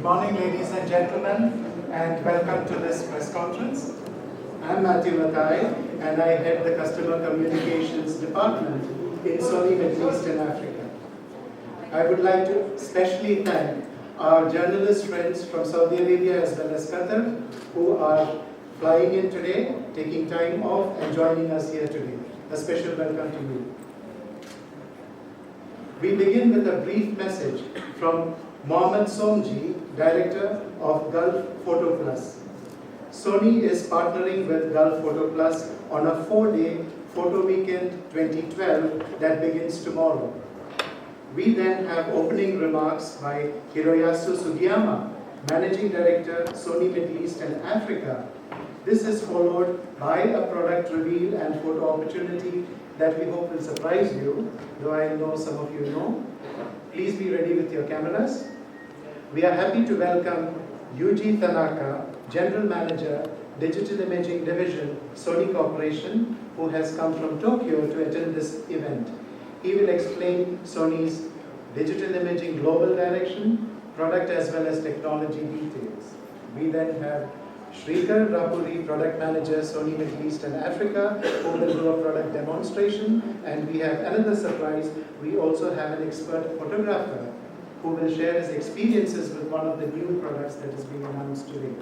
morning, ladies and gentlemen, and welcome to this press conference. I'm Matthew Matai, and I head the Customer Communications Department in Sony Middle East and Africa. I would like to especially thank our journalist friends from Saudi Arabia as well as Qatar, who are flying in today, taking time off, and joining us here today. A special welcome to you. We begin with a brief message from Mohammed Somji, Director of Gulf Photo Plus. Sony is partnering with Gulf Photo Plus on a 4-day Photo Weekend 2012 that begins tomorrow. We then have opening remarks by Hiroyasu Sugiyama, Managing Director, Sony Middle East and Africa. This is followed by a product reveal and photo opportunity that we hope will surprise you, though I know some of you know. Please be ready with your cameras. We are happy to welcome Yuji Tanaka, General Manager, Digital Imaging Division, Sony Corporation, who has come from Tokyo to attend this event. He will explain Sony's digital imaging global direction, product as well as technology details. We then have Shrikar Rapuri, Product Manager, Sony Middle East and Africa, who will do a product demonstration. And we have another surprise. We also have an expert photographer who will share his experiences with one of the new products that is being announced today.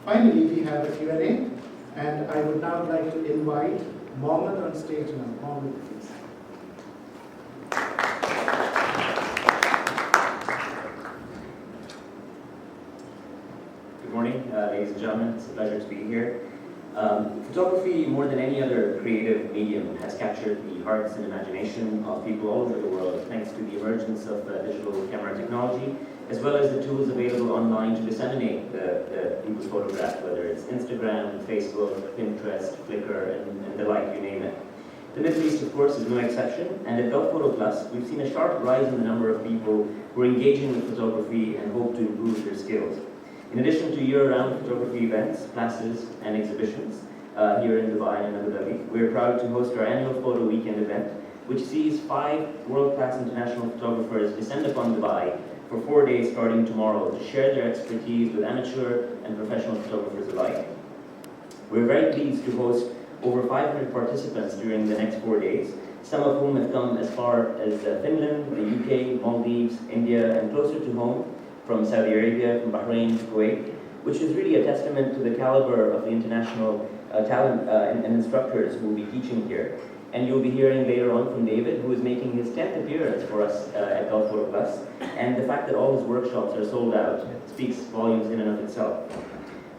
Finally, we have a Q&A, and I would now like to invite Mohammed on stage now. Mohammed, please. Good morning, ladies and gentlemen. It's a pleasure to be here. Photography, more than any other creative medium, has captured the hearts and imagination of people all over the world thanks to the emergence of digital camera technology, as well as the tools available online to disseminate people's photographs, whether it's Instagram, Facebook, Pinterest, Flickr, and the like, you name it. The Middle East, of course, is no exception, and at Gulf Photo Plus, we've seen a sharp rise in the number of people who are engaging with photography and hope to improve their skills. In addition to year-round photography events, classes, and exhibitions here in Dubai and Abu Dhabi, we are proud to host our annual Photo Weekend event, which sees 5 world-class international photographers descend upon Dubai for 4 days starting tomorrow to share their expertise with amateur and professional photographers alike. We're very pleased to host over 500 participants during the next 4 days, some of whom have come as far as Finland, the UK, Maldives, India, and closer to home, from Saudi Arabia, from Bahrain, Kuwait, which is really a testament to the caliber of the international talent and instructors who will be teaching here. And you'll be hearing later on from David, who is making his 10th appearance for us at Gulf Photo Plus. And the fact that all his workshops are sold out speaks volumes in and of itself.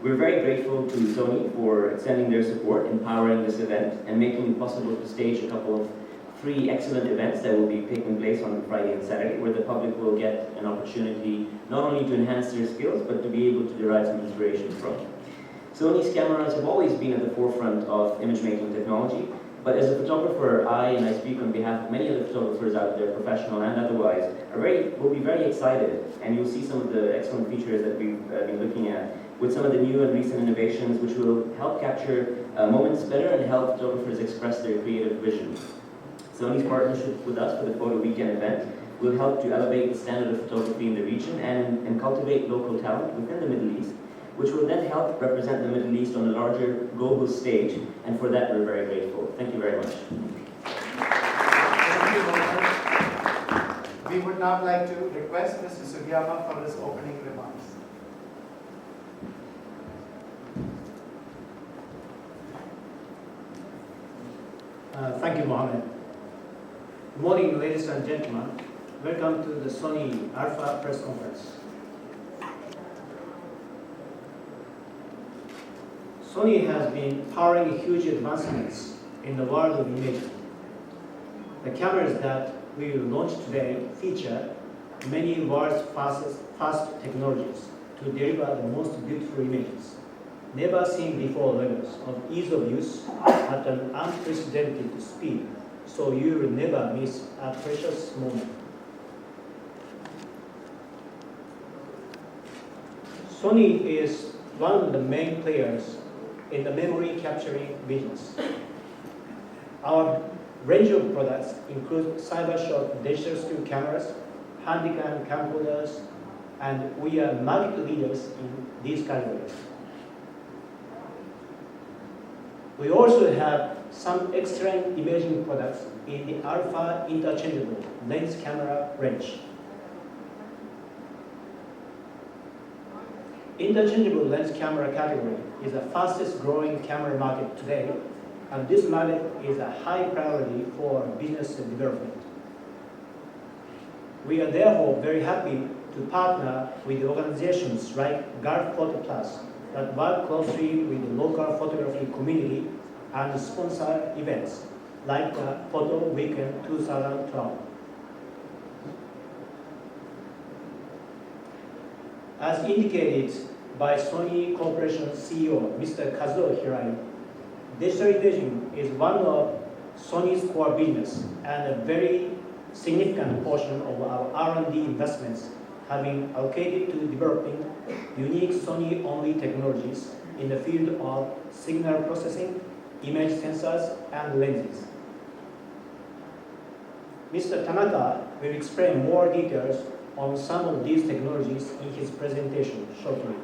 We're very grateful to Sony for extending their support, empowering this event, and making it possible to stage a couple of 3 excellent events that will be taking place on Friday and Saturday, where the public will get an opportunity not only to enhance their skills, but to be able to derive some inspiration from. Sony's cameras have always been at the forefront of image-making technology, but as a photographer, and I speak on behalf of many other photographers out there, professional and otherwise, will be very excited, and you'll see some of the excellent features that we've been looking at with some of the new and recent innovations which will help capture moments better and help photographers express their creative vision. Sony's partnership with us for the Photo Weekend event will help to elevate the standard of photography in the region and cultivate local talent within the Middle East, which will then help represent the Middle East on a larger global stage, and for that we're very grateful. Thank you very much. Thank you, Mohammed. We would now like to request Mr. Sugiyama for his opening remarks. Thank you, Mohammed. Good morning, ladies and gentlemen. Welcome to the Sony Alpha press conference. Sony has been powering huge advancements in the world of imaging. The cameras that we will launch today feature many world's fast technologies to deliver the most beautiful images, never seen before levels of ease of use at an unprecedented speed, so you will never miss a precious moment. Sony is one of the main players in the memory capturing business. Our range of products include cyber-shot digital still cameras, handycam camcorders, and we are market leaders in these categories. We also have some excellent imaging products in the alpha interchangeable lens camera range. Interchangeable lens camera category is the fastest growing camera market today, and this market is a high priority for business development. We are therefore very happy to partner with organizations like Gulf Photo Plus that work closely with the local photography community and sponsor events like the Photo Weekend 2012. As indicated by Sony Corporation CEO, Mr. Kazuo Hirai, digital imaging is one of Sony's core business and a very significant portion of our R&D investments have been allocated to developing unique Sony-only technologies in the field of signal processing, image sensors, and lenses. Mr. Tanaka will explain more details on some of these technologies in his presentation shortly.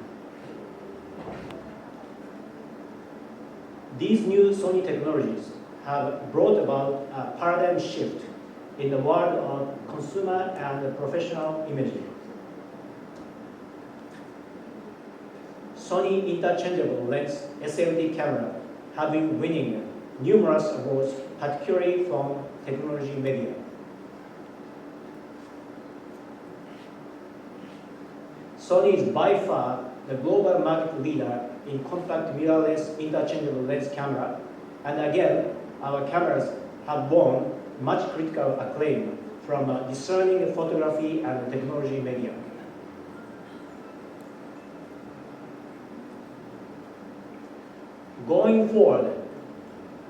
These new Sony technologies have brought about a paradigm shift in the world of consumer and professional imaging. Sony interchangeable lens SLT camera have been winning numerous awards, particularly from technology media. Sony is by far the global market leader in compact mirrorless interchangeable lens camera, and again, our cameras have won much critical acclaim from discerning photography and technology media. Going forward,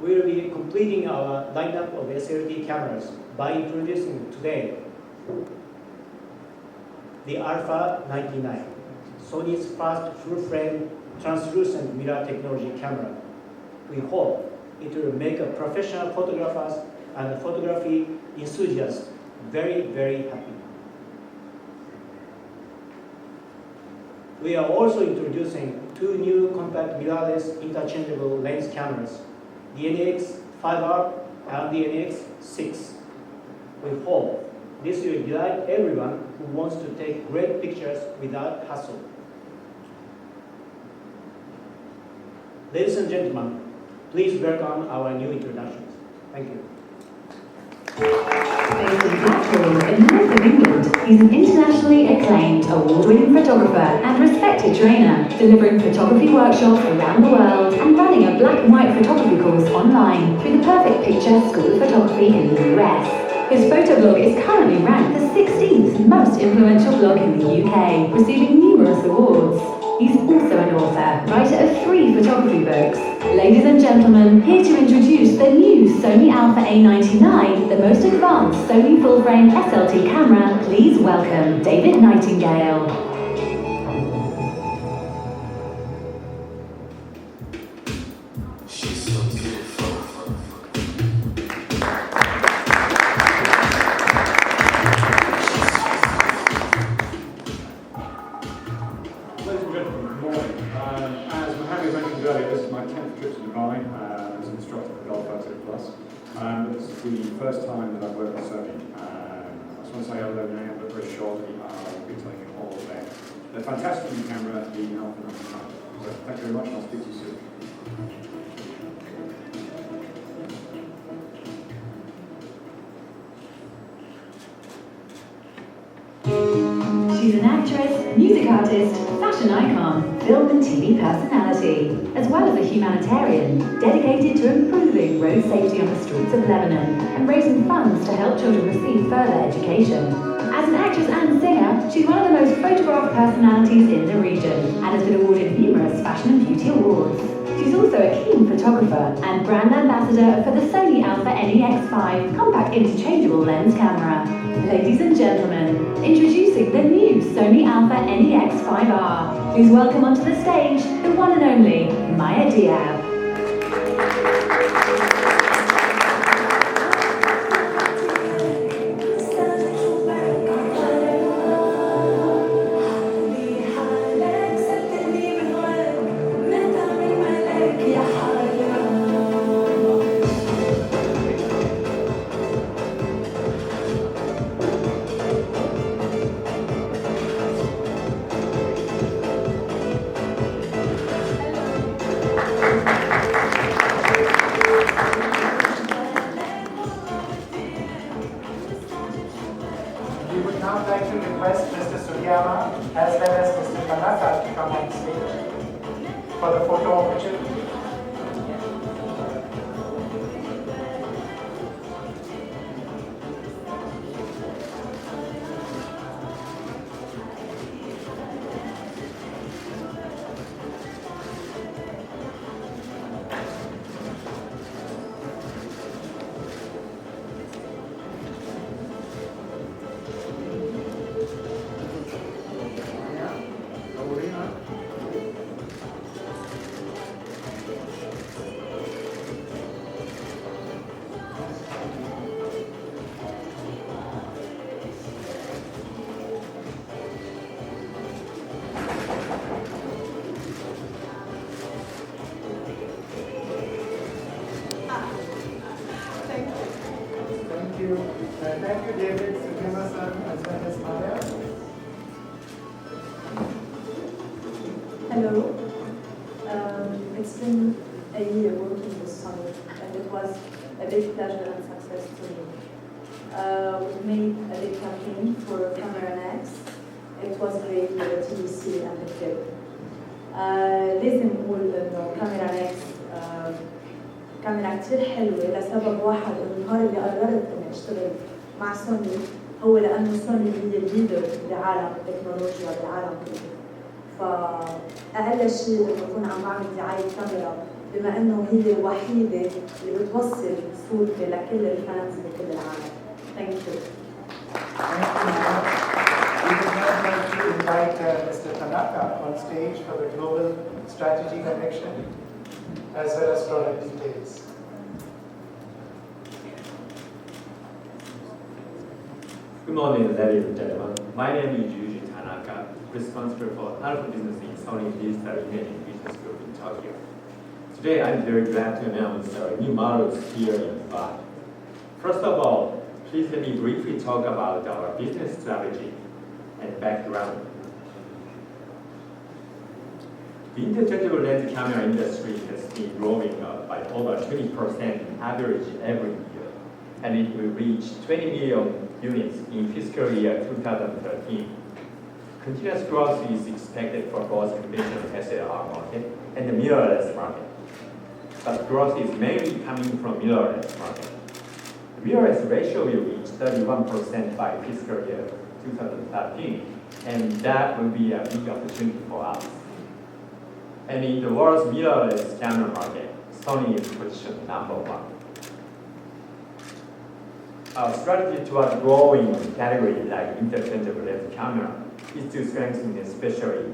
we will be completing our lineup of SLT cameras by introducing today the Alpha 99, Sony's first full-frame translucent mirror technology camera. We hope it will make professional photographers and photography enthusiasts very, very happy. We are also introducing two new compact mirrorless interchangeable lens cameras, the NX5R and the NX6. We hope this will delight everyone who wants to take great pictures without hassle. Ladies and gentlemen, please welcome our new introductions. Thank you. Based in Blackpool, in north of England, he's an internationally acclaimed, award-winning photographer and respected trainer, delivering photography workshops around the world and running a black and white photography course online through the Perfect Picture School of Photography in the US. His photoblog is currently ranked the 16th most influential blog in the UK, receiving numerous awards. He's also an author, writer of 3 photography books. Ladies and gentlemen, here to introduce the new Sony Alpha A99, the most advanced Sony full-frame SLT camera, please welcome David Nightingale. This is the first time that I've worked with Sony. I just want to say hello now, but very shortly I'll be telling you all about the fantastic new camera, the Alpha 99. So thank you very much, and I'll speak to you soon. She's an actress, music artist, fashion icon, film and TV personality, as well as a humanitarian dedicated to improving road safety on the streets of Lebanon and raising funds to help children receive further education. As an actress and singer, she's one of the most photographed personalities in the region and has been awarded numerous fashion and beauty awards. She's also a keen photographer and brand ambassador for the Sony Alpha NEX5 compact interchangeable lens camera. Ladies and gentlemen, introducing the new Sony Alpha NEX5R. Please welcome onto the stage the one and only Maya Diab. request Mr. Tanaka to come on stage for the photo opportunity. Thank you. Thank you, David, Sugima-san, as well as Maya. Hello. It's been a year working with Sony, and it was a big pleasure and success to me. We made a big campaign for Camera Next. It was great with the TVC and the clip. لازم نقول إنه كاميرا نيكس كاميرا كتير حلوة لسبب واحد، إنه النهار اللي قررت إني أشتغل مع سوني هو لأنه سوني هي الليدر بعالم التكنولوجيا بالعالم كله. فأقل شيء إنه أكون عم بعمل دعاية كاميرا بما إنه هي الوحيدة اللي بتوصل صورتي لكل الفانز بكل العالم. Thank you. Thank you, Maya. We would now like to invite Mr. Tanaka on stage for the global strategy connection as well as product details. Good morning, ladies and gentlemen. My name is Yuji Tanaka, responsible for Alpha Business in Sony Digital Imaging Business Group in Tokyo. Today, I'm very glad to announce our new models here in Dubai. First of all, please let me briefly talk about our business strategy and background. The interchangeable lens camera industry has been growing by over 20% in average every year, and it will reach 20 million units in fiscal year 2013. Continuous growth is expected for both conventional SLR market and the mirrorless market, but growth is mainly coming from mirrorless market. The mirrorless ratio will reach 31% by fiscal year 2013, and that will be a big opportunity for us. And in the world's mirrorless camera market, Sony is positioned number one. Our strategy toward growing category like interchangeable lens camera is to strengthen especially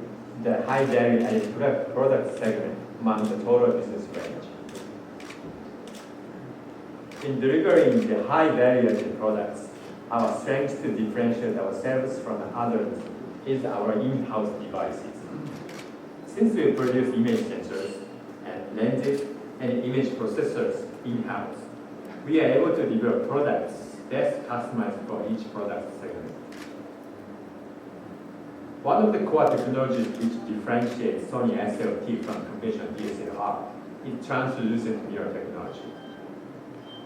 the high value added product segment among the total business range. In delivering the high value added products, our strength to differentiate ourselves from others is our in-house devices. Since we produce image sensors and lenses and image processors in-house, we are able to develop products best customized for each product segment. One of the core technologies which differentiates Sony SLT from conventional DSLR is translucent mirror technology.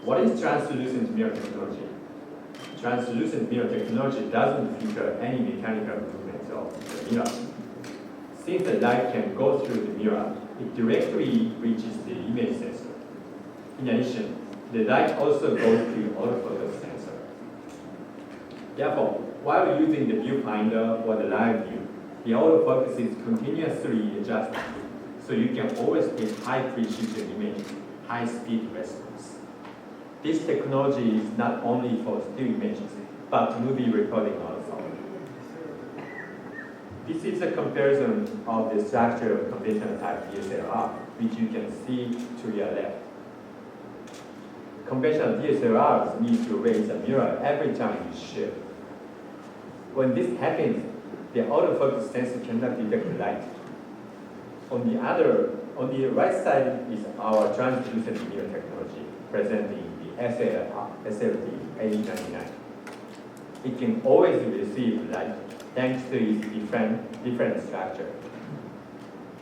What is translucent mirror technology? Translucent mirror technology doesn't feature any mechanical movements of the mirror. Since the light can go through the mirror, it directly reaches the image sensor. In addition, the light also goes to the autofocus sensor. Therefore, while using the viewfinder or the live view, the autofocus is continuously adjusted, so you can always take high precision images, high speed response. This technology is not only for still images, but movie recording also. This is a comparison of the structure of conventional type DSLR, which you can see to your left. Conventional DSLRs need to raise a mirror every time you shift. When this happens, the autofocus sensor cannot detect the light. On the right side is our translucent mirror technology, presenting the SLT 8099. It can always receive light thanks to its different structure.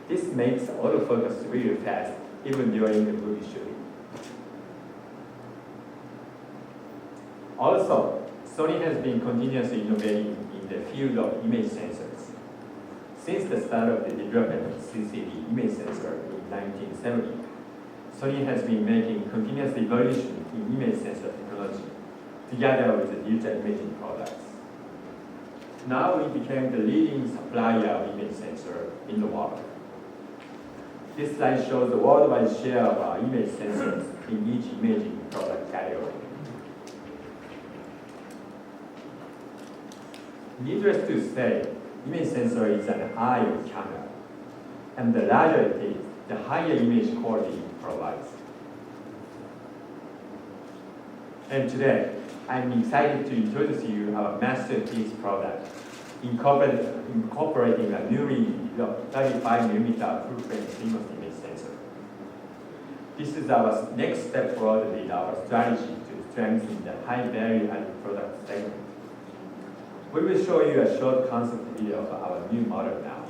This makes autofocus really fast, even during the movie shooting. Also, Sony has been continuously innovating in the field of image sensors. Since the start of the development of CCD image sensor in 1970, Sony has been making continuous evolution in image sensor technology, together with the digital imaging products. Now we became the leading supplier of image sensor in the world. This slide shows the worldwide share of our image sensors in each imaging product category. Needless to say, image sensor is an eye of camera, and the larger it is, the higher image quality it provides. And today, I'm excited to introduce you our masterpiece product, incorporating a newly developed 35mm full-frame CMOS image sensor. This is our next step forward with our strategy to strengthen the high-value-added product segment. We will show you a short concept video of our new model now.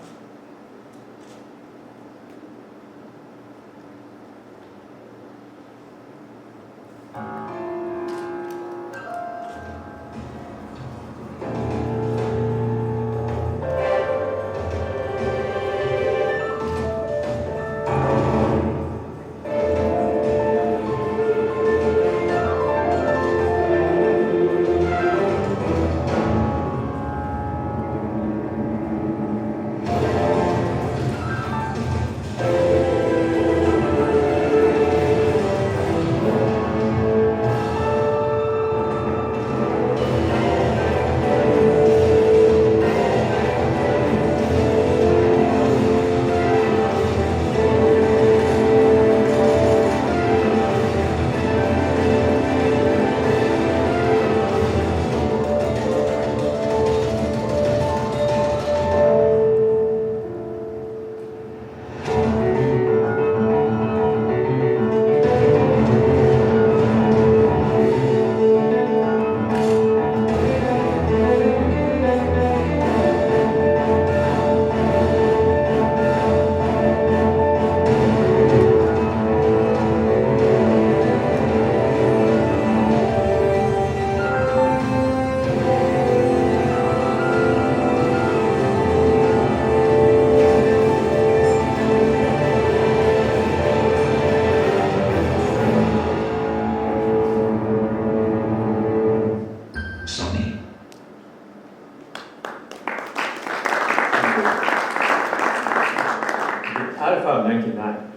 Alpha 99.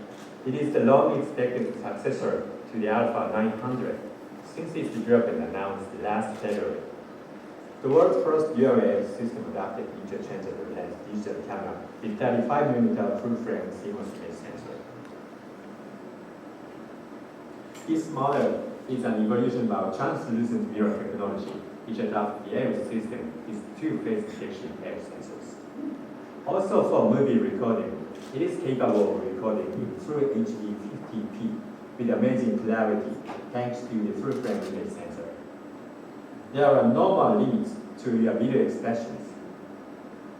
It is the long-expected successor to the Alpha 900 since its development announced last February. The world's first dual-wave system adopted interchangeable lens digital camera with 35mm full-frame CMOS image sensor. This model is an evolution of our translucent mirror technology, which adopts the AF system with two-phase detection AF sensors. Also for movie recording, it is capable of recording in Full HD 50p with amazing clarity thanks to the full-frame image sensor. There are no more limits to your video expressions.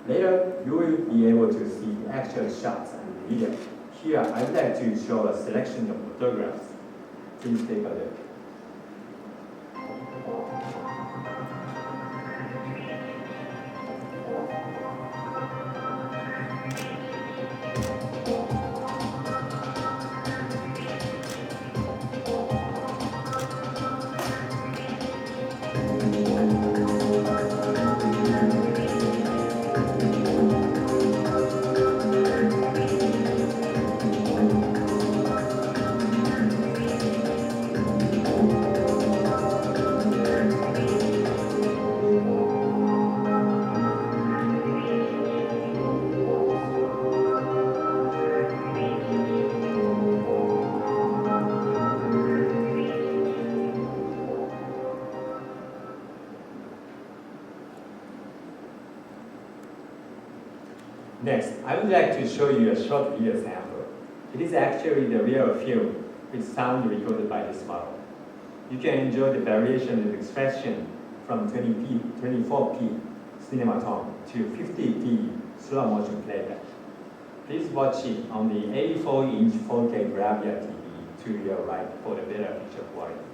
Later, you will be able to see actual shots and video. Here, I would like to show a selection of photographs. Please take a look. Next, I would like to show you a short video sample. It is actually the real film with sound recorded by this model. You can enjoy the variation of expression from 24p cinematone to 50p slow motion playback. Please watch it on the 84-inch 4K Bravia TV to your right for the better picture quality.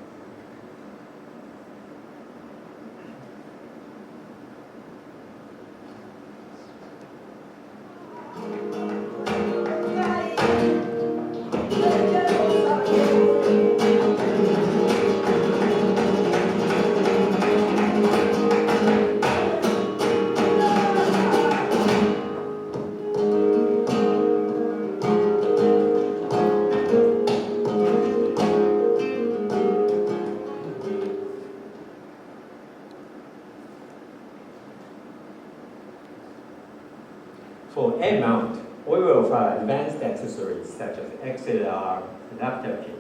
We will offer advanced accessories such as XLR, adapter kit,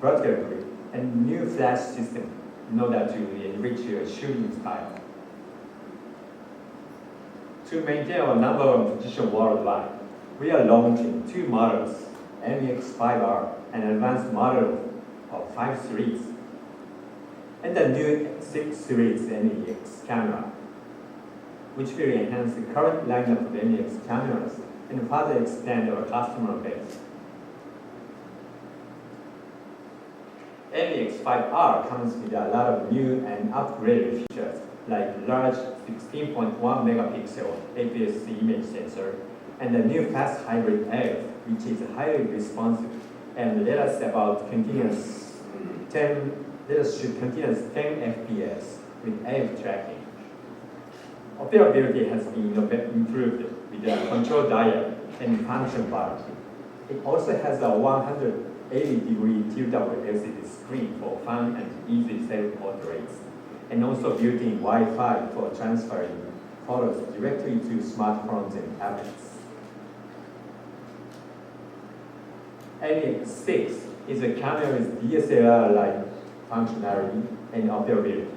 vertical grip, and new flash system in order to enrich your shooting style. To maintain our number one position worldwide, we are launching two models, MEX5R, an advanced model of 5 series, and the new 6 series MEX camera, which will enhance the current lineup of MEX cameras and further expand our customer base. MEX5R comes with a lot of new and upgraded features like large 16.1 megapixel APS-C image sensor and the new fast hybrid AF, which is highly responsive and let us shoot continuous 10 FPS with AF tracking. Operability has been improved with a control dial and function bar. It also has a 180-degree tilt-up LCD screen for fun and easy self-portraits, and also built-in Wi-Fi for transferring photos directly to smartphones and tablets. MEX6 is a camera with DSLR-like functionality and operability.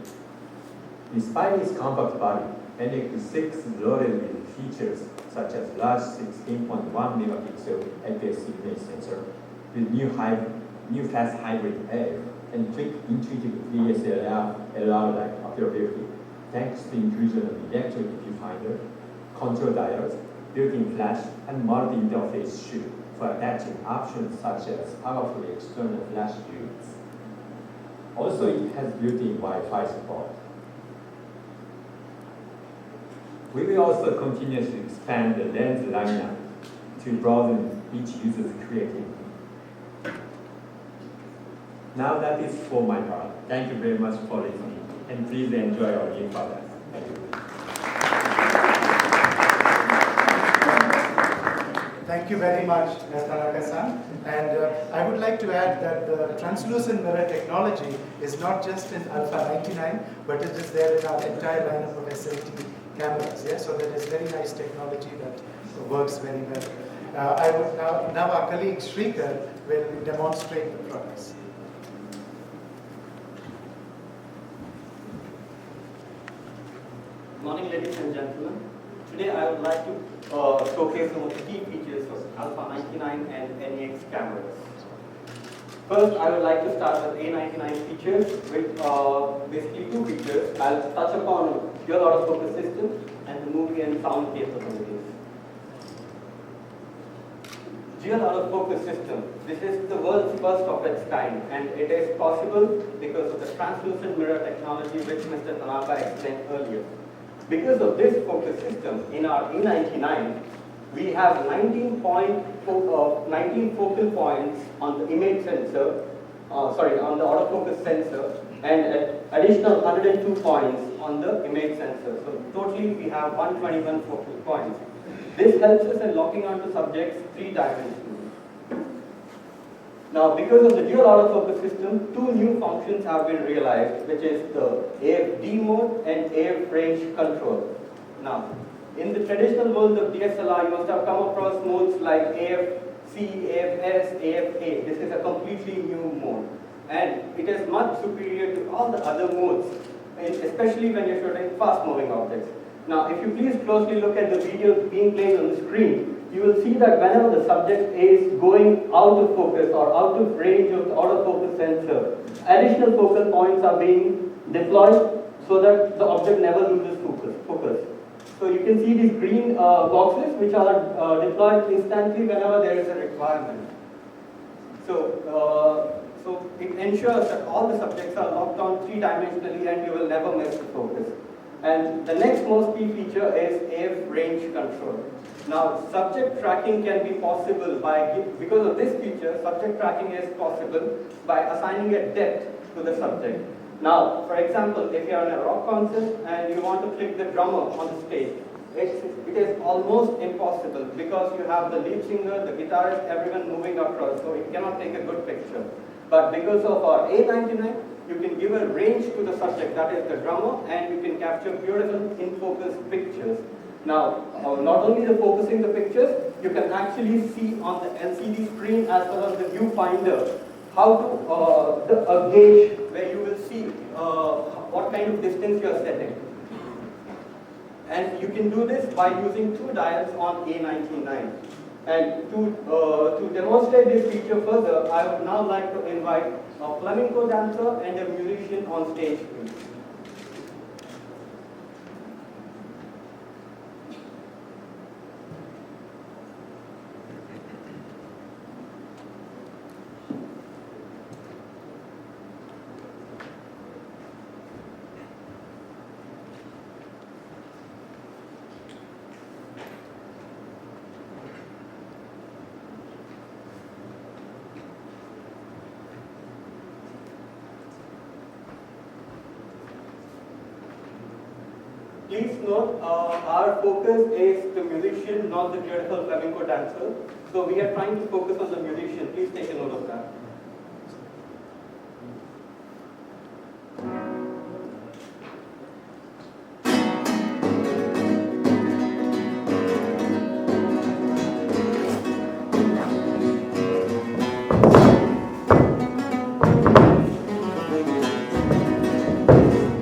Despite its compact body, MEX6 is loaded with features such as large 16.1 megapixel APS-C image sensor with new fast hybrid AF and quick intuitive DSLR-like operability thanks to the inclusion of electric viewfinder, control dials, built-in flash, and multi-interface shoot for attaching options such as powerful external flash units. Also, it has built-in Wi-Fi support. We will also continue to expand the lens lineup to broaden each user's creativity. Now that is for my part. Thank you very much for listening, and please enjoy our new products. Thank you. Thank you very much, Tanaka-san. And I would like to add that the translucent mirror technology is not just in Alpha 99, but it is there in our entire lineup of SLT cameras. Yeah? So that is very nice technology that works very well. I would now our colleague Shrikar will demonstrate the products. Good morning, ladies and gentlemen. Today I would like to showcase some of the key features of Alpha 99 and NEX cameras. First, I would like to start with A99 features, which are basically two features. I'll touch upon dual autofocus system and the movie and sound capabilities. Dual autofocus system. This is the world's first of its kind, and it is possible because of the translucent mirror technology which Mr. Tanaka explained earlier. Because of this focus system, in our A99, we have 19 focal points on the image sensor, on the autofocus sensor, and additional 102 points on the image sensor. So totally we have 121 focal points. This helps us in locking onto subjects three-dimensionally. Now, because of the dual autofocus system, two new functions have been realized, which is the AF-D mode and AF range control. Now, in the traditional world of DSLR, you must have come across modes like AF-C, AF-S, AF-A. This is a completely new mode, and it is much superior to all the other modes, especially when you're shooting fast-moving objects. Now, if you please closely look at the video being played on the screen, you will see that whenever the subject is going out of focus or out of range of the autofocus sensor, additional focal points are being deployed so that the object never loses focus. So you can see these green boxes which are deployed instantly whenever there is a requirement. So it ensures that all the subjects are locked on three-dimensionally and you will never miss the focus. And the next most key feature is AF range control. Now, subject tracking can be possible because of this feature, subject tracking is possible by assigning a depth to the subject. Now, for example, if you are in a rock concert and you want to click the drummer on the stage, it is almost impossible because you have the lead singer, the guitarist, everyone moving across, so it cannot take a good picture. But because of our A99, you can give a range to the subject, that is the drummer, and you can capture beautiful in-focus pictures. Now, not only the focusing the pictures, you can actually see on the LCD screen as well as the viewfinder how to a gauge where you will see what kind of distance you are setting. And you can do this by using two dials on A99. And to demonstrate this feature further, I would now like to invite a flamenco dancer and a musician on stage, please. Please note, our focus is the musician, not the beautiful flamenco dancer. So we are trying to focus on the musician. Please take a note of that.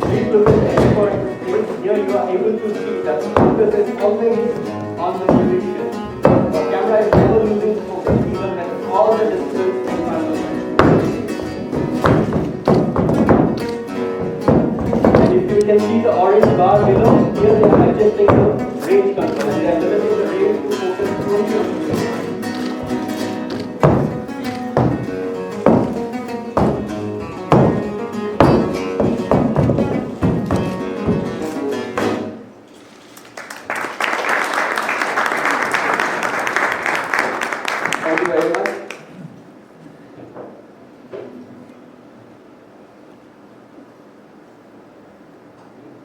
Please look at the recording. Here you are able to see that the focus is always on the musician. The camera is never losing focus even when all the distance in front of it. And if you can see the orange bar below, here they are adjusting the range control and they are limiting the range to focus only on the musician. Thank you very much.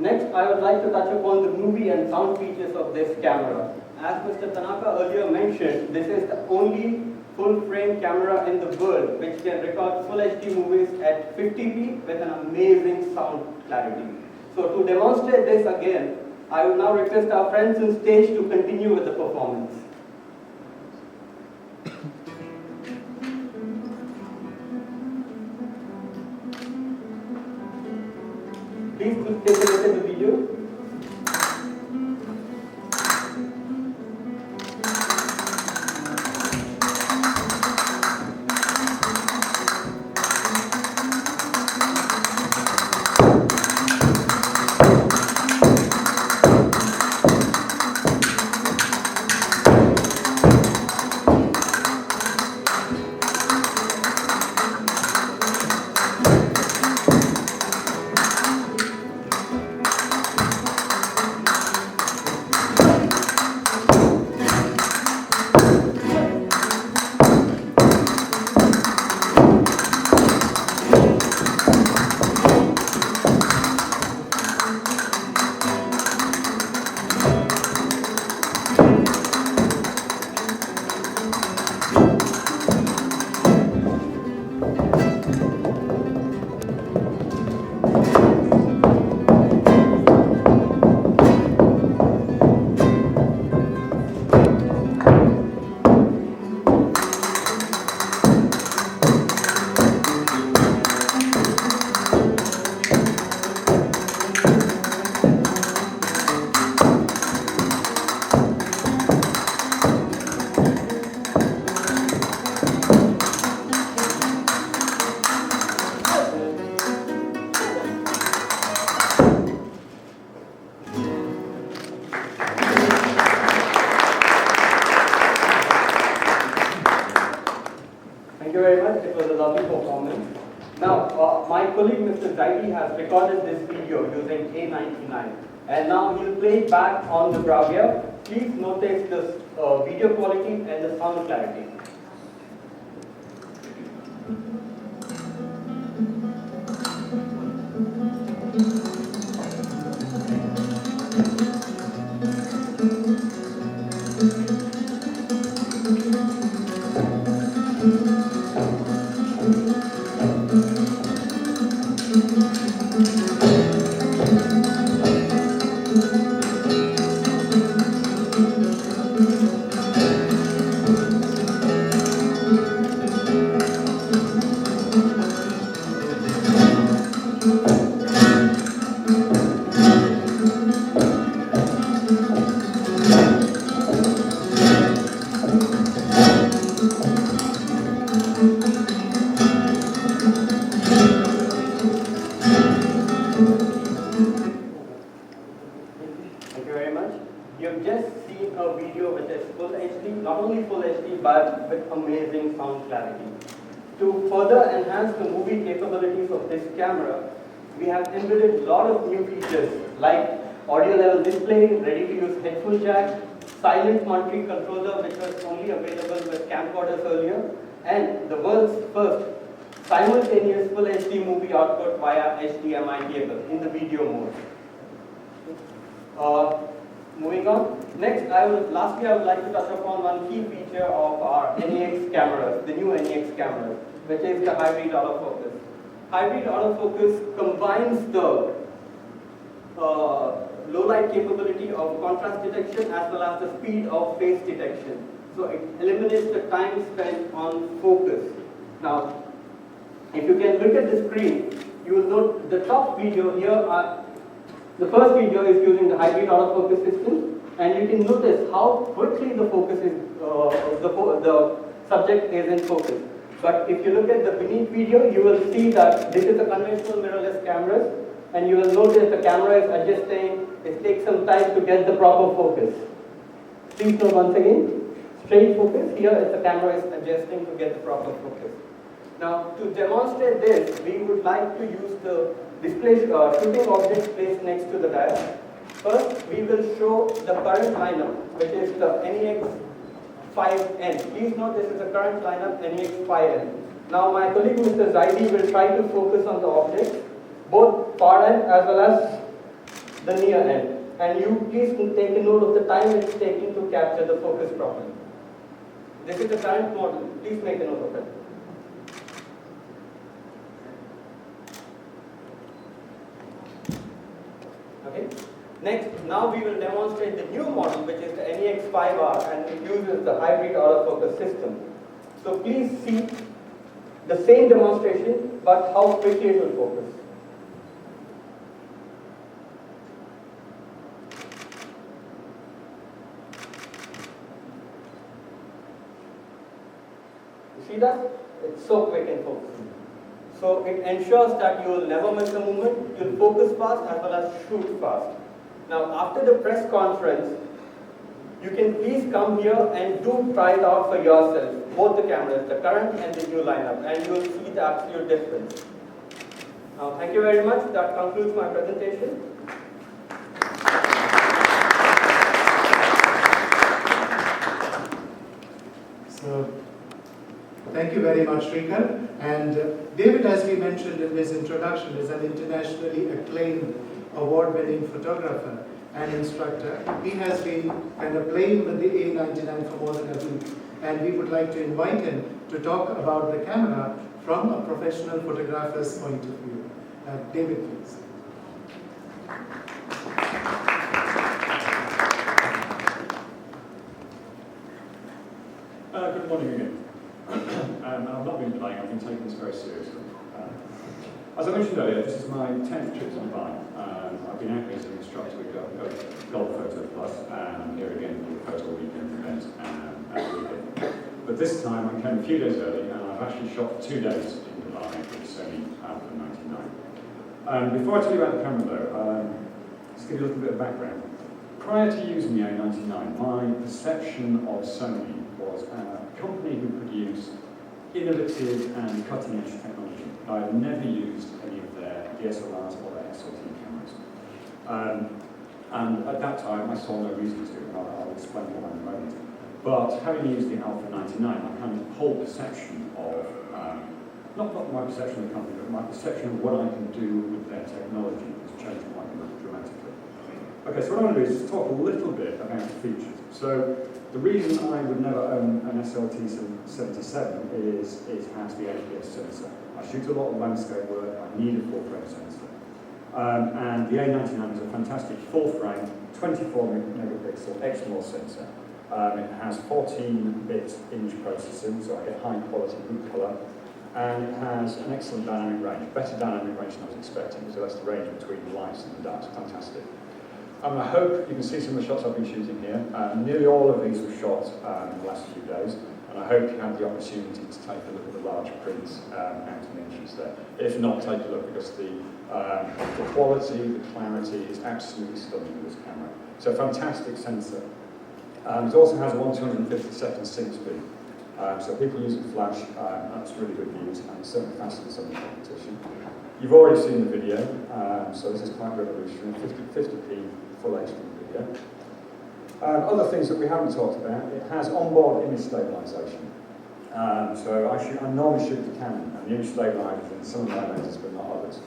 Next, I would like to touch upon the movie and sound features of this camera. As Mr. Tanaka earlier mentioned, this is the only full-frame camera in the world which can record full HD movies at 50p with an amazing sound clarity. So to demonstrate this again, I will now request our friends on stage to continue with the performance. Please take a look at the video. Thank you very much. It was a lovely performance. Now, my colleague Mr. Zaidi has recorded this video using A99. And now he'll play it back on the Bravia. Please notice the video quality and the sound clarity. not only full HD, but with amazing sound clarity. To further enhance the movie capabilities of this camera, we have embedded a lot of new features like audio level display, ready to use headphone jack, silent multi controller which was only available with camcorders earlier, and the world's first simultaneous full HD movie output via HDMI cable in the video mode. Moving on. Next, lastly I would like to touch upon one key feature of our NEX cameras, the new NEX cameras, which is the hybrid autofocus. Hybrid autofocus combines the low light capability of contrast detection as well as the speed of face detection. So it eliminates the time spent on focus. Now, if you can look at the screen, you will note the top video here. The first video is using the hybrid autofocus system, and you can notice how quickly the focus is, the subject is in focus. But if you look at the beneath video, you will see that this is a conventional mirrorless camera, and you will notice the camera is adjusting. It takes some time to get the proper focus. Please note once again, straight focus. Here, the camera is adjusting to get the proper focus. Now, to demonstrate this, we would like to use the display shooting object placed next to the dial. First, we will show the current lineup, which is the NEX5N. Please note this is the current lineup NEX5N. Now, my colleague Mr. Zaidi will try to focus on the object, both far end as well as the near end. And you please take a note of the time it's taking to capture the focus properly. This is the current model. Please make a note of it. Okay. Next, now we will demonstrate the new model, which is the NEX5R, and it uses the hybrid autofocus system. So please see the same demonstration, but how quickly it will focus. You see that? It's so quick in focusing. So it ensures that you will never miss a movement, you'll focus fast as well as shoot fast. Now after the press conference, you can please come here and do try it out for yourself, both the cameras, the current and the new lineup, and you will see the absolute difference. Now thank you very much, that concludes my presentation. So, thank you very much, Shrikar. And David, as we mentioned in his introduction, is an internationally acclaimed award-winning photographer and instructor. He has been kind of playing with the A99 for more than a week. And we would like to invite him to talk about the camera from a professional photographer's point of view. David, please. Good morning again. I've not been playing, I've been taking this very seriously. As I mentioned earlier, this is my 10th trip to Dubai. I've been acting as an instructor with Golf Photo Plus, and I'm here again for the Photo Weekend event at the weekend. But this time I came a few days early, and I've actually shot 2 days in Dubai with Sony Alpha 99. Before I tell you about the camera though, let's give you a little bit of background. Prior to using the A99, my perception of Sony was a company who produced innovative and cutting-edge technology. I had never used any of their DSLRs or their SLT cameras. And at that time, I saw no reason to, and I'll explain why in a moment. But having used the Alpha 99, my kind of whole perception of, not my perception of the company, but my perception of what I can do with their technology has changed quite dramatically. Okay, so what I'm going to do is just talk a little bit about the features. So the reason I would never own an SLT 77 is it has the APS sensor. I shoot a lot of landscape work, I need a full frame sensor. And the A99 is a fantastic full frame, 24 megapixel XMOR sensor. It has 14-bit image processing, so I get high quality, good color. And it has an excellent dynamic range, better dynamic range than I was expecting, so that's the range between the lights and the darks, fantastic. I hope you can see some of the shots I've been shooting here. Nearly all of these were shot in the last few days, and I hope you had the opportunity to take a look at the large prints out in the inches there. If not, take a look, because the quality, the clarity is absolutely stunning with this camera. So fantastic sensor. It also has a 1/252nd sync speed. So people using flash, that's really good news, and it's certainly faster than some of the competition. You've already seen the video, so this is quite revolutionary, 50p full HD video. Other things that we haven't talked about, it has onboard image stabilization. So I normally shoot the Canon, and the image stabilizes in some of my lenses, but not others.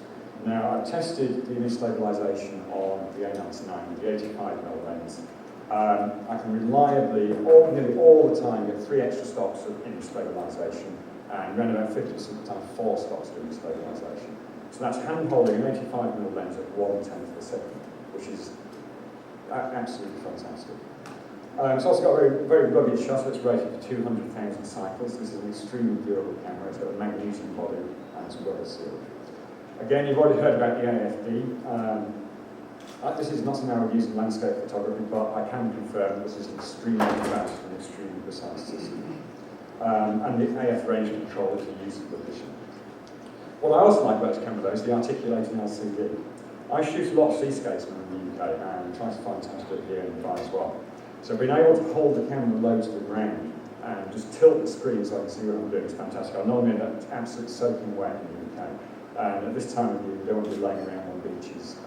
Now, I've tested the image stabilization on the A99, the 85mm lens. I can reliably, nearly all the time, get 3 extra stops of image stabilization, and around about 50% of the time, 4 stops of image stabilization. So that's hand-holding an 85mm lens at 1/10 of a second, which is absolutely fantastic. It's also got a very, very rugged shutter. It's rated for 200,000 cycles. This is an extremely durable camera. It's got a magnesium body and it's well sealed. Again, you've already heard about the AFD. This is not something I would use in landscape photography, but I can confirm this is an extremely fast and extremely precise system. And the AF range control is a useful addition. What I also like about this camera, though, is the articulating LCD. I shoot a lot of seascapesmen in the UK and try to find time to do it here in Dubai as well. So being able to hold the camera low to the ground and just tilt the screen so I can see what I'm doing is fantastic. I normally end up absolutely soaking wet in the UK. And at this time of year, you don't want to be laying around on beaches.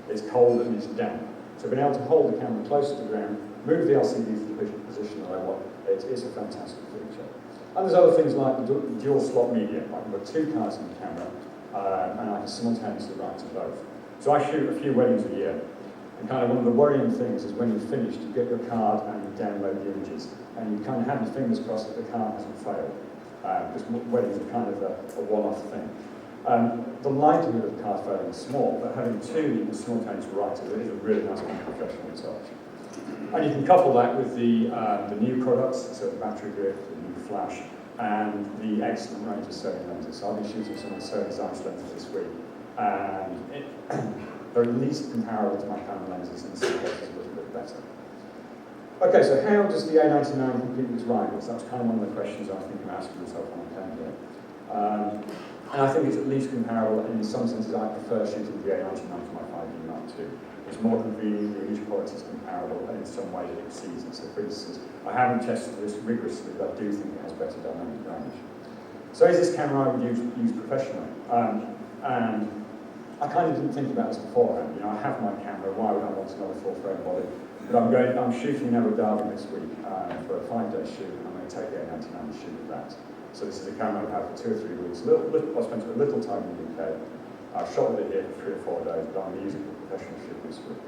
It's cold and it's damp. So being able to hold the camera close to the ground, move the LCD to the position that I want, it's a fantastic feature. And there's other things like the dual slot media. I can put 2 cards in the camera and I can simultaneously write to both. So I shoot a few weddings a year. And kind of one of the worrying things is when you're finished, you get your card and you download the images. And you kind of have your fingers crossed that the card hasn't failed. Because weddings are kind of a one-off thing. The likelihood of the card failing is small, but having 2 you can simultaneously write to it is a really nice and professional touch. And you can couple that with the new products, so the battery grip, the new flash, and the excellent range of Sony lenses. So I've been shooting some of Sony Zeiss lenses this week, and they're at least comparable to my Canon lenses, in some cases a little bit better. Okay, so how does the A99 compete with its rivals? That's kind of one of the questions I was thinking of asking myself when I came here. And I think it's at least comparable, and in some senses I prefer shooting the A99 to my 5D Mark II. It's more convenient, the image quality is comparable, and in some ways it exceeds it. So for instance, I haven't tested this rigorously, but I do think it has better dynamic range. So is this camera I would use professionally? And I kind of didn't think about this beforehand. You know, I have my camera, why would I want another full-frame body? But I'm shooting in Abu Dhabi this week for a 5-day shoot, and I'm going to take the A99 and shoot with that. So this is a camera I've had for 2 or 3 weeks. I spent a little time in the UK. I've shot with it here for 3 or 4 days, but I'm going to use it for a professional shoot this week.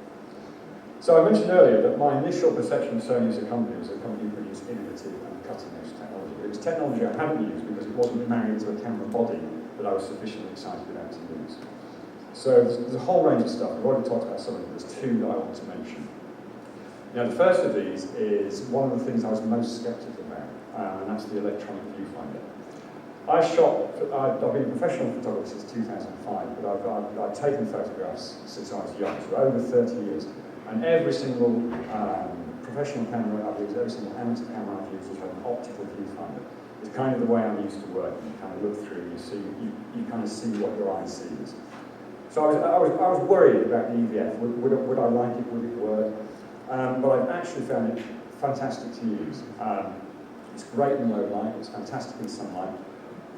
So I mentioned earlier that my initial perception of Sony as a company was a company who produced innovative and cutting-edge technology. It was technology I hadn't used because it wasn't married to a camera body that I was sufficiently excited about to use. So there's a whole range of stuff. We've already talked about some of them. There's 2 that I want to mention. Now, the first of these is one of the things I was most sceptical about, and that's the electronic viewfinder. I've been a professional photographer since 2005, but I've taken photographs since I was young, so over 30 years. And every single professional camera I've used, every single amateur camera I've used has had an optical viewfinder. It's kind of the way I'm used to working. You kind of look through, you kind of see what your eye sees. So I was worried about the EVF. Would I like it? Would it work? But I've actually found it fantastic to use. It's great in low light. It's fantastic in sunlight.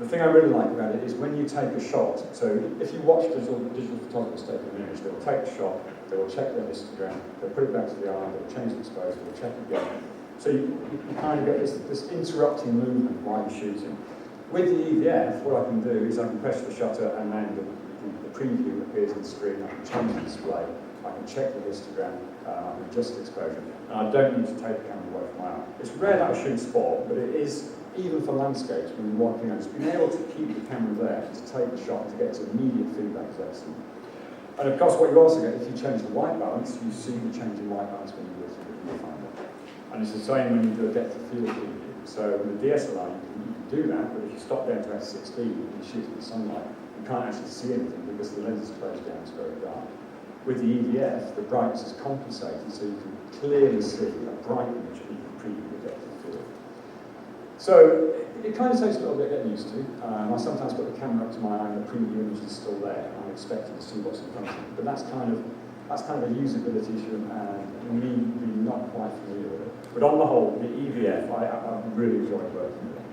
The thing I really like about it is when you take a shot. So if you watch digital photographers take an image, they will take the shot, they will check their histogram, they'll put it back to the eye, they'll change the exposure, they'll check again. So you kind of get this interrupting movement while you're shooting. With the EVF, what I can do is I can press the shutter and then the preview appears on the screen. I can change the display, I can check the histogram, I can adjust the exposure, and I don't need to take the camera away from my eye. It's rare that I shoot sport, but it is, even for landscapes, when you're walking around, just being able to keep the camera there, to take the shot, to get its immediate feedback is excellent. And of course, what you also get, if you change the white balance, you see the change in white balance when you go through the viewfinder. And it's the same when you do a depth of field preview. So with the DSLR, you can do that, but if you stop down to f16 and you shoot in the sunlight, you can't actually see anything because the lens is closed down, it's very dark. With the EVF, the brightness is compensated, so you can clearly see a bright image and you can preview the depth of field. So it kind of takes a little bit getting used to. I sometimes put the camera up to my eye and the preview image is still there. I'm expecting to see what's in front of me. But that's kind of a usability issue and me be not quite familiar with it. But on the whole, the EVF, I've really enjoyed working with it.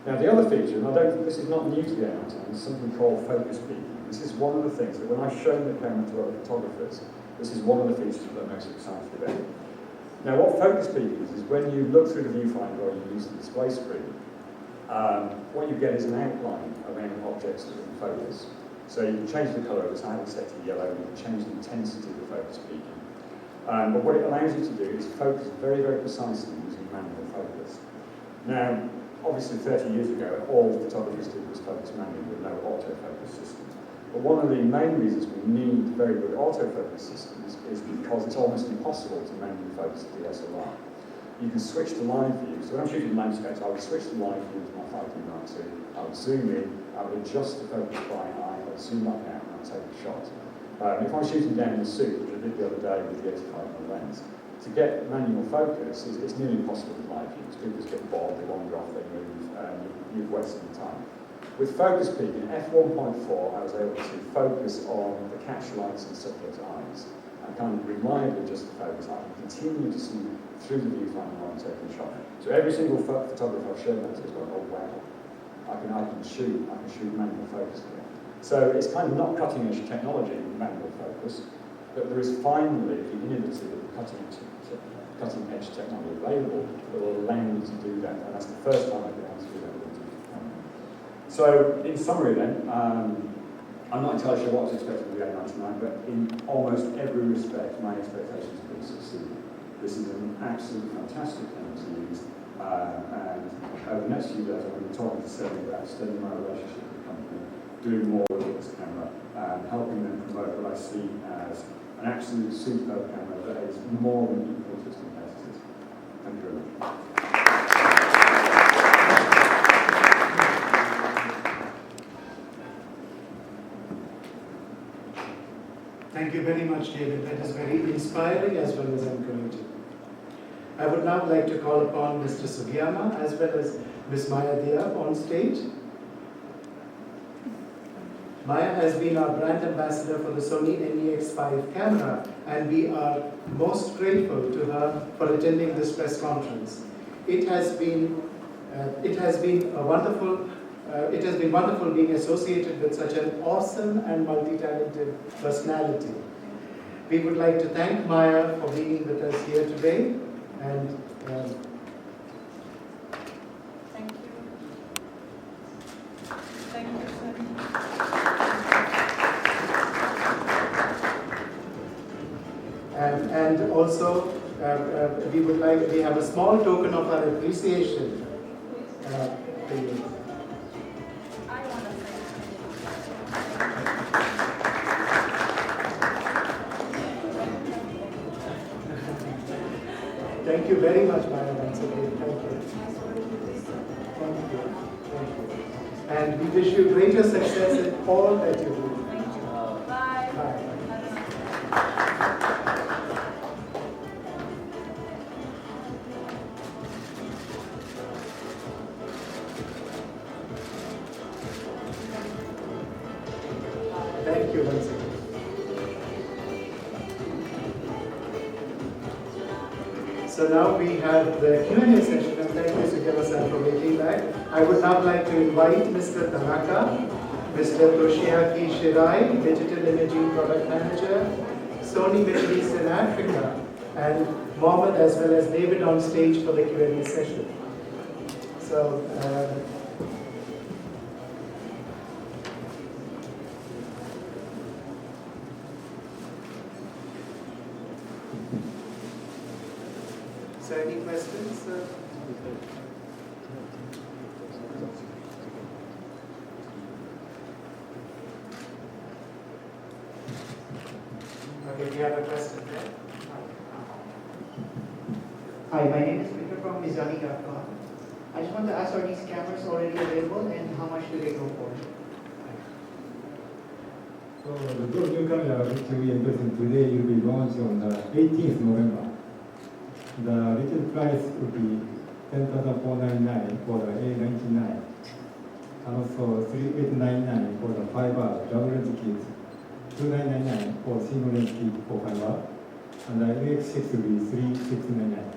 Now the other feature, and I don't think this is not new to the A99, is something called focus peaking. This is one of the things that when I've shown the camera to other photographers, this is one of the features that I'm most excited about. Now what focus peaking is when you look through the viewfinder or you use the display screen, what you get is an outline around objects that are in focus. So you can change the colour of it's highly set to yellow, you can change the intensity of the focus peaking. But what it allows you to do is focus very, very precisely using manual focus. Now, obviously 30 years ago, all photographers did was focus manually with no autofocus system. But one of the main reasons we need very good autofocus systems is because it's almost impossible to manually focus a DSLR. You can switch to live view. So when I'm shooting landscapes, I would switch to live view with my 5D Mark II. I would zoom in, I would adjust the focus by eye, I would zoom back out, and I would take a shot. If I'm shooting down in the suit, which I did the other day with the 85mm lens, to get manual focus is nearly impossible with live view. People just get bored, they wander off, they move, you've wasted time. With focus peaking, f1.4, I was able to focus on the catch lights and subject's eyes and kind of reliably adjust the focus. I can continue to see through the viewfinder while I'm taking a shot. So every single photographer I've shown that to is going, oh wow, I can shoot manual focus here. So it's kind of not cutting edge technology, manual focus, but there is finally the innovative cutting edge technology available that will allow you to do that, and that's the first time I've been able to do that with a digital camera. So in summary then, I'm not entirely sure what I was expecting with the A99, but in almost every respect my expectations have been succeeded. This is an absolutely fantastic camera to use, and over the next few days I'm going to be talking to Sony about extending my relationship with the company, doing more with this camera, and helping them promote what I see as an absolute superb camera that is more than equal to its competitors. Thank you very much. Thank you very much, David. That is very inspiring as well as encouraging. I would now like to call upon Mr. Sugiyama as well as Ms. Maya Diab on stage. Maya has been our brand ambassador for the Sony NEX5 camera, and we are most grateful to her for attending this press conference. It has been wonderful being associated with such an awesome and multi-talented personality. We would like to thank Maya for being with us here today, and Thank you. Thank you, Sony. and also we have a small token of our appreciation for you. I want to Thank you very much, Maya, once again. Thank you. Thank you. Thank you. And we wish you greater success in all that you do. Thank you. Bye. Bye. Thank you once again. So now we have the Q&A session, and thank you, Sugiyama-san, for making that. I would now like to invite Mr. Tanaka, Mr. Toshiaki Shirai, Digital Imaging Product Manager, Sony Middle East and Africa, and Mohammed as well as David on stage for the Q&A session. So, any questions? Okay, do you have a question there? Hi, my name is Victor from Mizani.com. I just want to ask, are these cameras already available and how much do they go for? So the new camera which we are using today will be launched on the 18th November. The retail price would be $10,499 for the A99 and also $3,899 for the 5-hour double lens kit, $2,999 for single lens kit for 5 hours, and the NX6 will be 3699.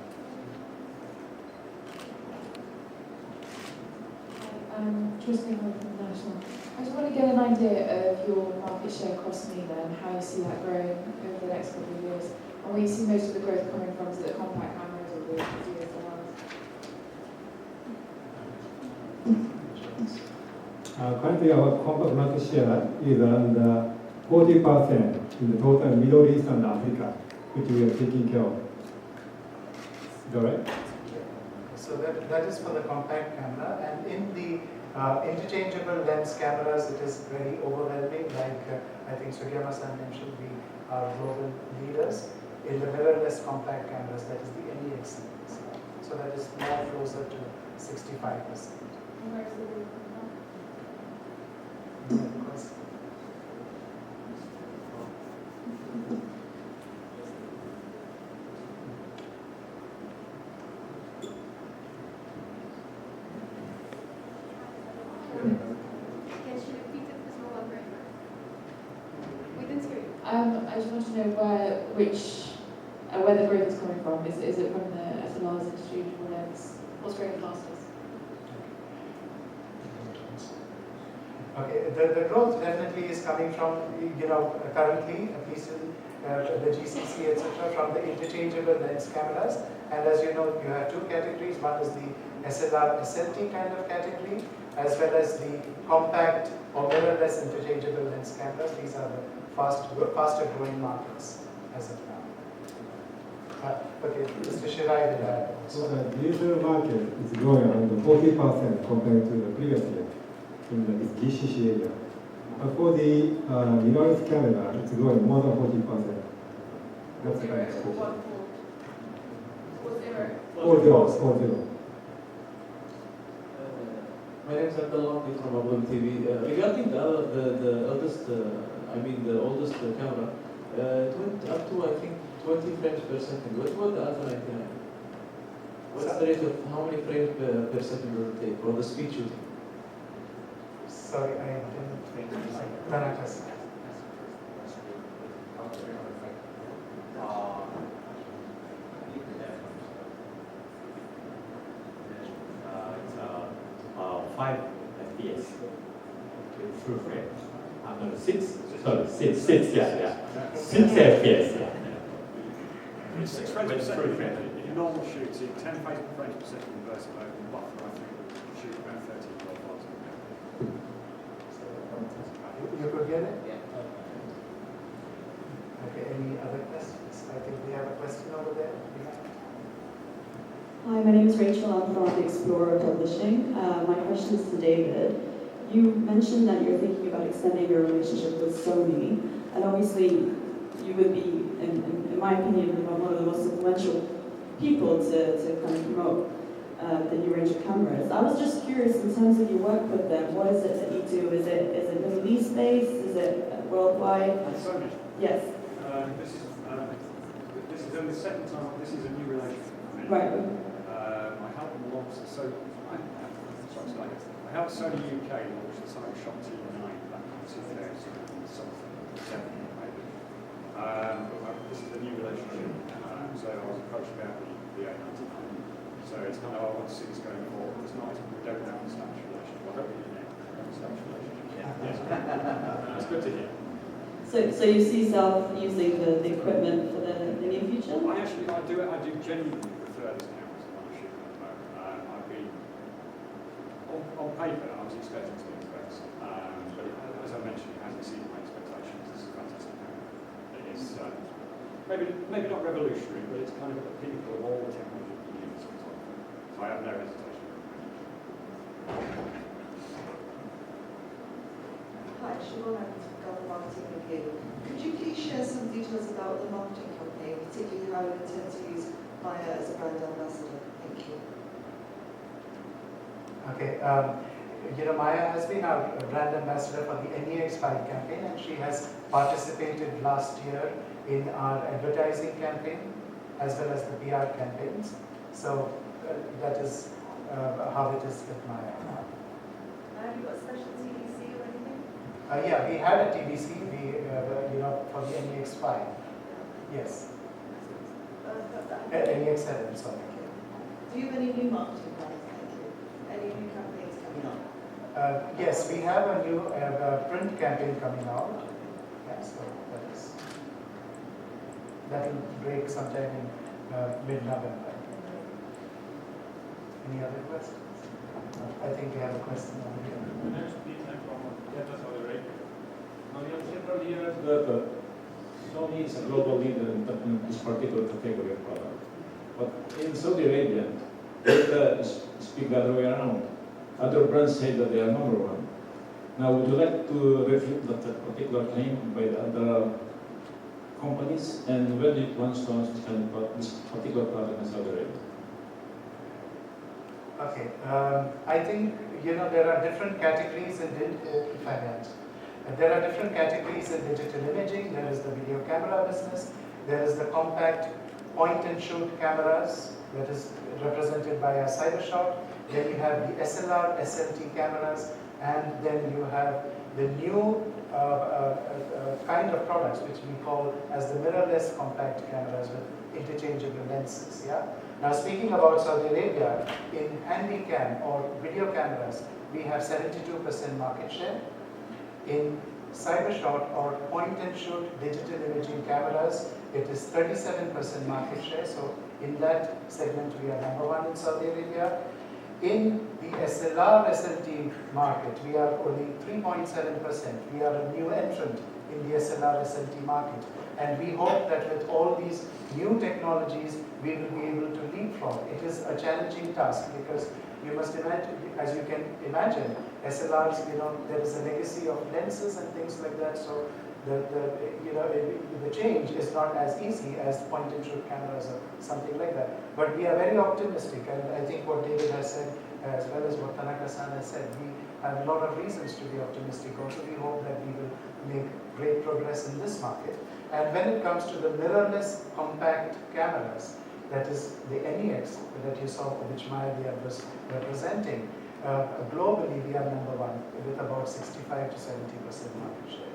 Tristan from National. I just want to get an idea of your market share across MENA and how you see that growing over the next couple of years. And where you see most of the growth coming from, is it the compact cameras or the DSLRs? Currently, our compact market share is around 40% in the total Middle East and Africa, which we are taking care of. Is that right? So that is for the compact camera, and in the interchangeable lens cameras, it is very overwhelming. Like I think Sugiyama-san mentioned, we are global leaders in the mirrorless compact cameras. That is the NEX series. So that is more closer to 65%. I just want to know where the growth is coming from. Is it from the SLRs, interchangeable lens? What's growing fastest? Okay, the growth definitely is coming from, currently, at least in the GCC, etc., from the interchangeable lens cameras. And as you know, you have two categories. One is the SLR SLT kind of category, as well as the compact or mirrorless interchangeable lens cameras. These are the faster growing markets as of now. Okay, Mr. Shirai will add. So the DSLR market is growing around 40% compared to the previous year in the GCC area. But for the mirrorless camera, it's growing more than 40%. That's the kind of situation. 40. My name is Abdullah from Abdul TV. Regarding the oldest, the oldest camera, it went up to I think 20 frames per second. What was the Alpha 99? What's the rate of how many frames per second will it take for the speed shooting? Sorry, I didn't think. Thanakas. It's 5 FPS. Full frame. No, 6. Sorry, 6. Yeah. 6 FPS. Yeah. It's 6 frames per second. In normal shooting, 10 frames per second versus buffer, I think, shoot about 30 kilobytes. You could get it? Yeah. Okay, any other questions? I think we have a question over there. Hi, my name is Rachel. I'm from the Explorer Publishing. My question is to David. You mentioned that you're thinking about extending your relationship with Sony, and obviously you would be, in my opinion, one of the most influential people to kind of promote the new range of cameras. I was just curious, in terms of your work with them, what is it that you do? Is it Middle East based? Is it worldwide? Sony? Yes. This is the second time. This is a new relationship. Right. I helped them launch I helped Sony UK launch the Sony Shop T9 back in 2007, maybe. This is a new relationship. So I was approached about the A99. So it's kind of, I want to see this going forward. It's not, we don't have an established relationship. Well, hopefully you have an established relationship. Yeah. It's good to hear. So you see yourself using the equipment for the near future? I do genuinely prefer this camera to what I shoot at the moment. I've been, on paper, I was expecting to be impressed. But as I mentioned, it has exceeded my expectations. This is a fantastic camera. It is maybe not revolutionary, but it's kind of at the pinnacle of all the technology you can use. So I have no hesitation. Hi, Shimona from Gulf Marketing Review. Could you please share some details about the marketing campaign, particularly how you intend to use Maya as a brand ambassador? Thank you. Okay, Maya has been our brand ambassador for the NEX5 campaign, and she has participated last year in our advertising campaign as well as the PR campaigns. So that is how it is with Maya. Have you got special TVC or anything? Yeah, we had a TVC, for the NEX5. Yes. AXL, I'm sorry. Do you have any new marketing plans? Thank you. Any new campaigns coming up? Yes, we have a new print campaign coming out. Yeah, so that will break sometime in mid-November. Any other questions? I think we have a question over here. My name is Peter from Saudi Arabia. Now, we have several years that Sony is a global leader in this particular category of product. But in Saudi Arabia, they speak the other way around. Other brands say that they are number one. Now, would you like to refute that particular claim by the other companies? And where do you plan to launch this particular product in Saudi Arabia? Okay, I think, there are different categories in finance. There are different categories in digital imaging. There is the video camera business. There is the compact point-and-shoot cameras that is represented by a CyberShot. Then you have the SLR, SLT cameras, and then you have the new kind of products which we call as the mirrorless compact cameras with interchangeable lenses. Yeah. Now, speaking about Saudi Arabia, in handycam or video cameras, we have 72% market share. In CyberShot or point-and-shoot digital imaging cameras, it is 37% market share. So in that segment, we are number one in Saudi Arabia. In the SLR SLT market, we are only 3.7%. We are a new entrant in the SLR SLT market. And we hope that with all these new technologies, we will be able to leapfrog. It is a challenging task because you must imagine, as you can imagine, SLRs, there is a legacy of lenses and things like that. So the change is not as easy as point-and-shoot cameras or something like that. But we are very optimistic, and I think what David has said, as well as what Tanaka-san has said, we have a lot of reasons to be optimistic. Also, we hope that we will make great progress in this market. And when it comes to the mirrorless compact cameras, that is the NEX that you saw, which Maya was representing, globally we are number one with about 65 to 70% market share.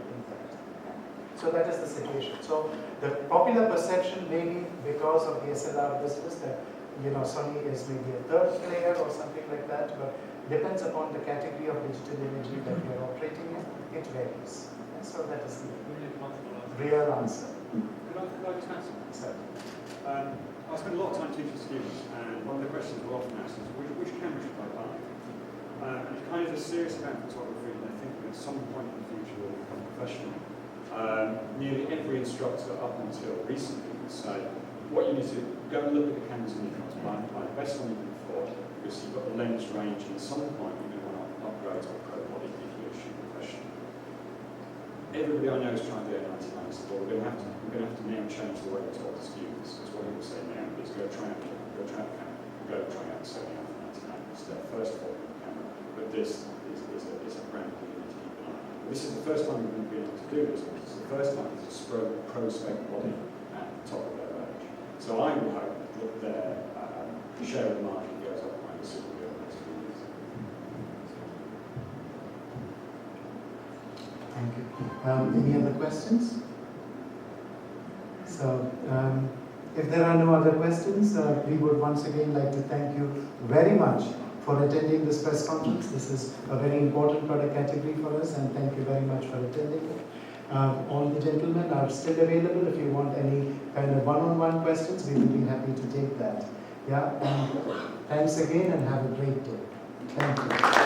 So that is the situation. So the popular perception may be because of the SLR business that Sony is maybe a third player or something like that, but depends upon the category of digital imaging that we are operating in. It varies. And so that is the real answer. Could I just ask? I spend a lot of time teaching students, and one of the questions we're often asked is, which camera should I buy? And if kind of a serious about photography, and I think at some point in the future will become professional. Nearly every instructor up until recently would say, what you need to go and look at the cameras in your class, buy the best one you can afford, because you've got the lens range, and at some point you're going to want to upgrade to a pro body if you're shooting professional. Everybody I know is trying to do it 99, so we're going to have to now change the way we talk to students. That's what people say now, is go try out the camera, go try out the Sony Alpha 99. It's their first photo camera, but this is a brand that you need to keep an eye on. This is the first time we've been able to do this. This is the first time it's a pro spec body at the top of their range. So I would hope that their share of the market goes up quite considerably over the next few years. Thank you. Any other questions? So, if there are no other questions, we would once again like to thank you very much for attending this press conference. This is a very important product category for us, and thank you very much for attending it. All the gentlemen are still available. If you want any kind of one-on-one questions, we will be happy to take that. Yeah, and thanks again and have a great day. Thank you.